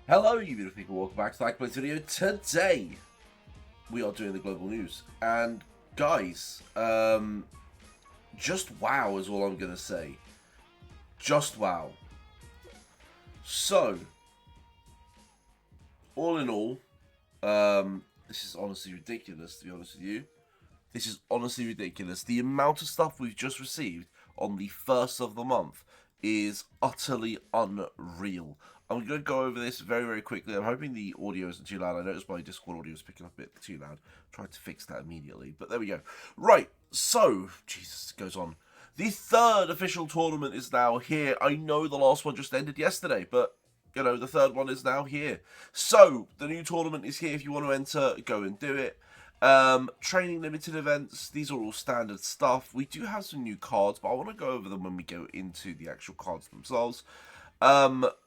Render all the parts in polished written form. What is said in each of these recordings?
Hello, you beautiful people. Welcome back to the LOCK PWC video. Today, we are doing the global news. And, guys, just wow is all I'm going to say. Just wow. So, all in all, this is honestly ridiculous, to be honest with you. This is honestly ridiculous. The amount of stuff we've just received on the 1st of the month is utterly unreal. I'm going to go over this very, very quickly. I'm hoping the audio isn't too loud. I noticed my Discord audio is picking up a bit too loud. Tried to fix that immediately, but there we go. Right, so, Jesus, it goes on. The third official tournament is now here. I know the last one just ended yesterday, but, you know, the third one is now here. So, the new tournament is here. If you want to enter, go and do it. Training limited events, these are all standard stuff. We do have some new cards, but I want to go over them when we go into the actual cards themselves.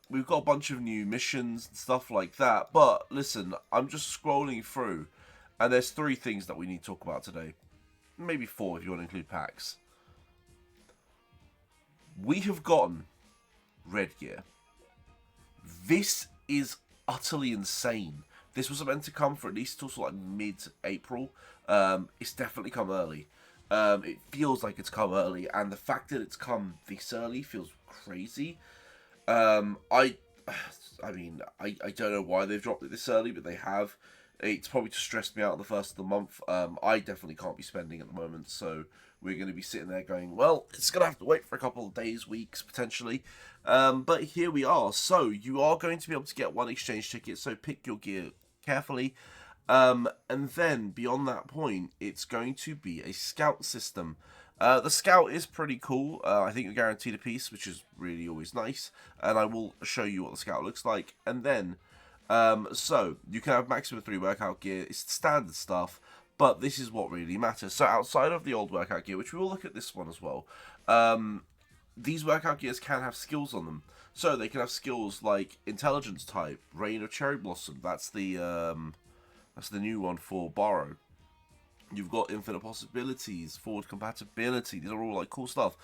We've got a bunch of new missions and stuff like that, but listen, I'm just scrolling through, and there's 3 things that we need to talk about today. Maybe 4 if you want to include packs. We have gotten red gear. This is utterly insane. This was meant to come for at least till sort of like mid-April. It's definitely come early. It feels like it's come early, and the fact that it's come this early feels crazy. I don't know why they've dropped it this early, but they have. It's probably to stress me out on the 1st of the month. I definitely can't be spending at the moment, so we're going to be sitting there going, well, it's going to have to wait for a couple of days, weeks, potentially. But here we are. So, you are going to be able to get 1 exchange ticket, so pick your gear carefully. And then, beyond that point, it's going to be a scout system. The scout is pretty cool. I think you're guaranteed a piece, which is really always nice. And I will show you what the scout looks like. And then, so, you can have maximum 3 workout gear. It's standard stuff, but this is what really matters. So, outside of the old workout gear, which we will look at this one as well, these workout gears can have skills on them. So, they can have skills like Intelligence type, Rain of Cherry Blossom. That's the new one for Barou. You've got Infinite Possibilities, Forward Compatibility. These are all like cool stuff.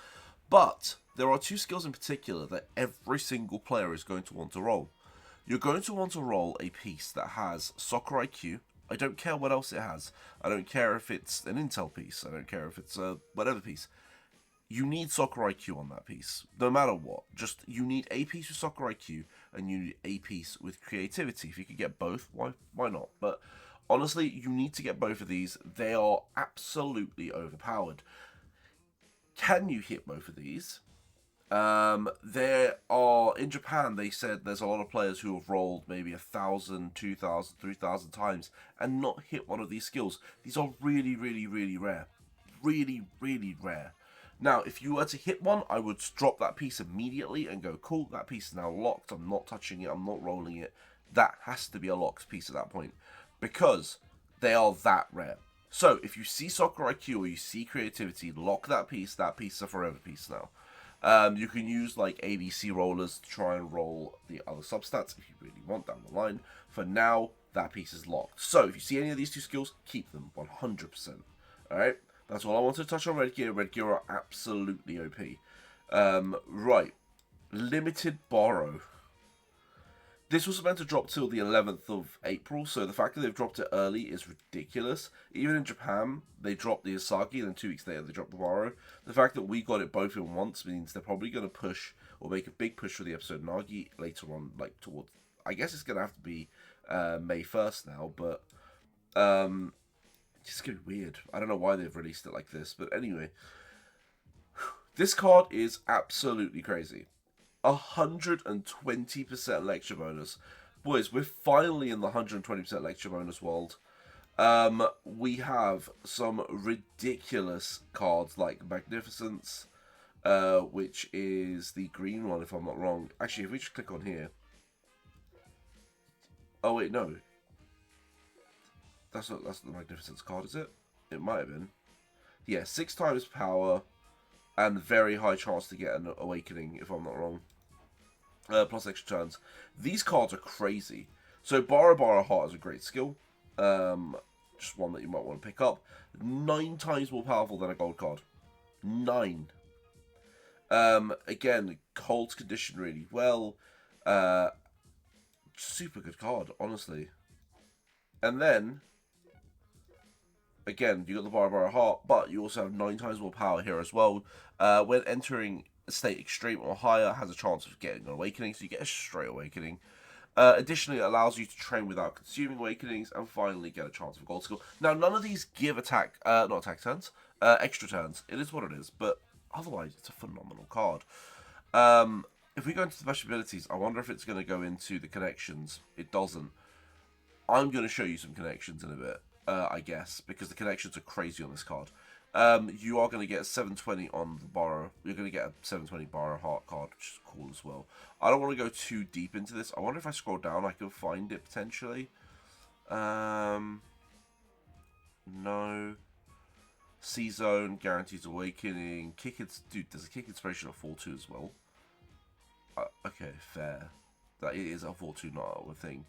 But there are 2 skills in particular that every single player is going to want to roll. You're going to want to roll a piece that has Sakura IQ. I don't care what else it has. I don't care if it's an Intel piece. I don't care if it's a whatever piece. You need Sakura IQ on that piece, no matter what. Just, you need a piece with Sakura IQ, and you need a piece with creativity. If you could get both, why not? But honestly, you need to get both of these. They are absolutely overpowered. Can you hit both of these? There are, in Japan, they said there's a lot of players who have rolled maybe 1,000, 2,000, 3,000 times and not hit one of these skills. These are really, really, really rare. Really, really rare. Now, if you were to hit one, I would drop that piece immediately and go, cool, that piece is now locked. I'm not touching it. I'm not rolling it. That has to be a locked piece at that point, because they are that rare. So, if you see Sakura IQ or you see creativity, lock that piece. That piece is a forever piece now. You can use like ABC rollers to try and roll the other substats if you really want down the line. For now, that piece is locked. So, if you see any of these 2 skills, keep them 100%. Alright? That's all I wanted to touch on red gear. Red gear are absolutely OP. Right. Limited Barou. This was meant to drop till the 11th of April, so the fact that they've dropped it early is ridiculous. Even in Japan, they dropped the Isagi, and then 2 weeks later they dropped the Barou. The fact that we got it both in once means they're probably going to push, or make a big push for the episode Nagi later on, like towards, I guess it's going to have to be May 1st now, but it's going to be weird. I don't know why they've released it like this, but anyway. This card is absolutely crazy. 120% lecture bonus. Boys, we're finally in the 120% lecture bonus world. We have some ridiculous cards like Magnificence, which is the green one, if I'm not wrong. Actually, if we just click on here. Oh, wait, no. That's not the Magnificence card, is it? It might have been. Yeah, 6 times power and very high chance to get an Awakening, if I'm not wrong. Plus extra turns. These cards are crazy. So Barou Heart is a great skill. Just one that you might want to pick up. 9 times more powerful than a gold card. 9. Again, holds condition really well. super good card, honestly. And then, again, you got the Barou Heart, but you also have 9 times more power here as well. When entering a state extreme or higher, has a chance of getting an awakening, so you get a straight awakening. Additionally, it allows you to train without consuming awakenings, and finally get a chance of a gold skill. Now, none of these give not attack turns, extra turns. It is what it is, but otherwise, it's a phenomenal card. If we go into the special abilities, I wonder if it's going to go into the connections. It doesn't. I'm going to show you some connections in a bit, I guess, because the connections are crazy on this card. You are going to get a 720 on the Barou. You're going to get a 720 Barou Heart card, which is cool as well. I don't want to go too deep into this. I wonder if I scroll down, I can find it potentially. No. C-Zone, Guarantees Awakening. Dude, there's a Kick Inspiration at 4-2 as well. Okay, fair. That it is a 4-2, not a thing.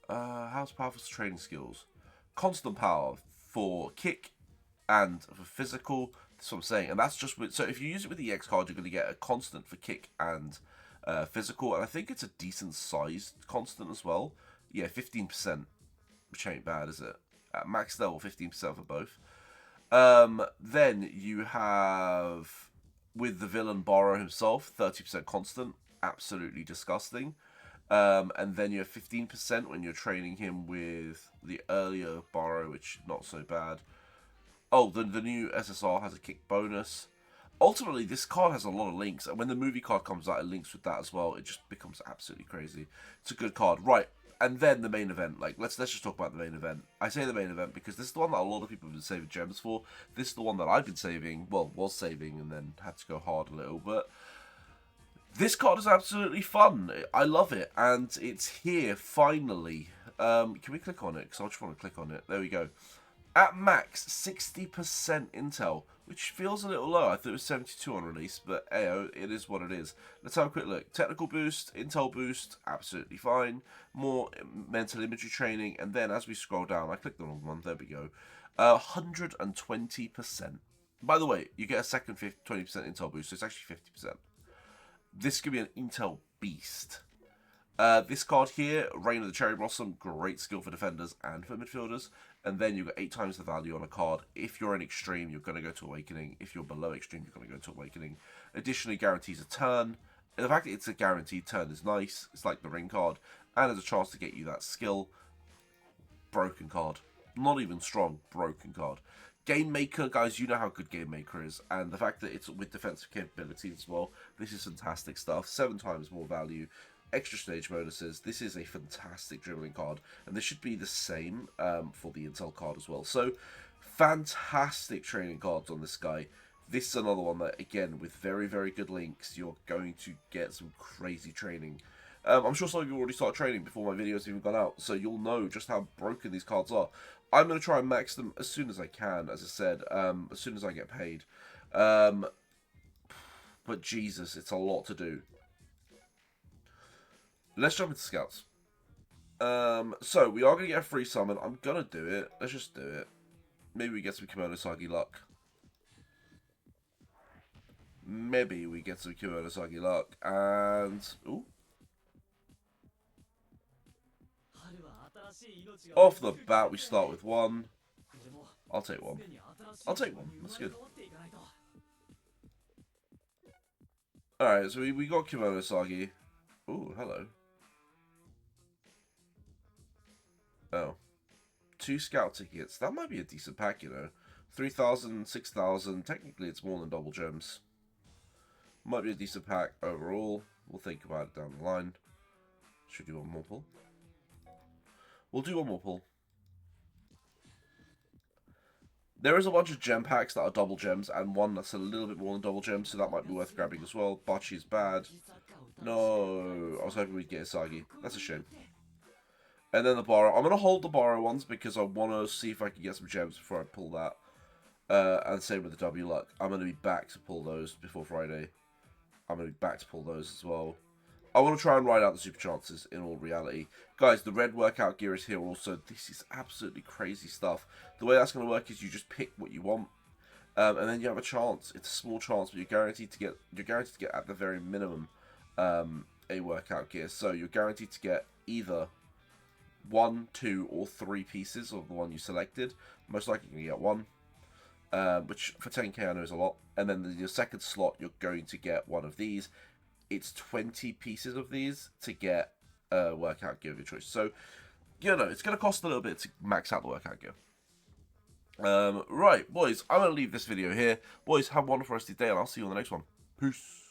How's powerful training skills? Constant power for kick and for physical. That's what I'm saying. And that's just with... So if you use it with the EX card, you're going to get a constant for kick and physical. And I think it's a decent sized constant as well. Yeah, 15%. Which ain't bad, is it? At max level, 15% for both. Then you have... With the villain Barou himself, 30% constant. Absolutely disgusting. And then you have 15% when you're training him with the earlier Barou, which not so bad. Oh, the new SSR has a kick bonus. Ultimately, this card has a lot of links, and when the movie card comes out, it links with that as well. It just becomes absolutely crazy. It's a good card, right? And then the main event. Like, let's just talk about the main event. I say the main event because this is the one that a lot of people have been saving gems for. This is the one that I've been saving. Well, was saving and then had to go hard a little, but. This card is absolutely fun. I love it, and it's here finally. Can we click on it? Because I just want to click on it. There we go. At max, 60% intel, which feels a little low. I thought it was 72 on release, but ayo, it is what it is. Let's have a quick look. Technical boost, intel boost, absolutely fine. More mental imagery training, and then as we scroll down, I clicked the wrong one. There we go. 120%. By the way, you get a second 20% intel boost, so it's actually 50%. This could be an intel beast. This card here, Reign of the Cherry Blossom, great skill for defenders and for midfielders. And then you've got 8 times the value on a card. If you're in Extreme, you're going to go to Awakening. If you're below Extreme, you're going to go to Awakening. Additionally, guarantees a turn. And the fact that it's a guaranteed turn is nice. It's like the Ring card. And there's a chance to get you that skill. Broken card. Not even strong, broken card. Game Maker, guys, you know how good Game Maker is, and the fact that it's with defensive capabilities as well, this is fantastic stuff. 7 times more value, extra stage bonuses. This is a fantastic dribbling card, and this should be the same for the Intel card as well. So, fantastic training cards on this guy. This is another one that, again, with very, very good links, you're going to get some crazy training. I'm sure some of you already started training before my video's even gone out, so you'll know just how broken these cards are. I'm going to try and max them as soon as I can, as I said, as soon as I get paid. But Jesus, it's a lot to do. Let's jump into Scouts. So, we are going to get a free summon. I'm going to do it. Let's just do it. Maybe we get some Kimono Sagi luck. Maybe we get some Kimono Sagi luck. And... Ooh. Off the bat, we start with 1. I'll take 1. I'll take 1. That's good. Alright, so we got Kimono Sagi. Ooh, hello. Oh. 2 scout tickets. That might be a decent pack, you know. 3,000, 6,000. Technically, it's more than double gems. Might be a decent pack overall. We'll think about it down the line. Should we do one more pull? We'll do one more pull. There is a bunch of gem packs that are double gems, and one that's a little bit more than double gems, so that might be worth grabbing as well. Bachi is bad. No, I was hoping we'd get Isagi. That's a shame. And then the Barou. I'm going to hold the Barou ones because I want to see if I can get some gems before I pull that. And same with the W luck. I'm going to be back to pull those before Friday. I'm going to be back to pull those as well. I want to try and ride out the super chances in all reality. Guys, the red workout gear is here also. This is absolutely crazy stuff. The way that's going to work is you just pick what you want. And then you have a chance. It's a small chance, but you're guaranteed to get at the very minimum a workout gear. So you're guaranteed to get either 1, 2, or 3 pieces of the one you selected. Most likely you're going to get 1, which for 10k I know is a lot. And then your second slot, you're going to get one of these. It's 20 pieces of these to get a workout gear of your choice. So, you know, it's going to cost a little bit to max out the workout gear. Right, boys, I'm going to leave this video here. Boys, have a wonderful rest of your day, and I'll see you on the next one. Peace.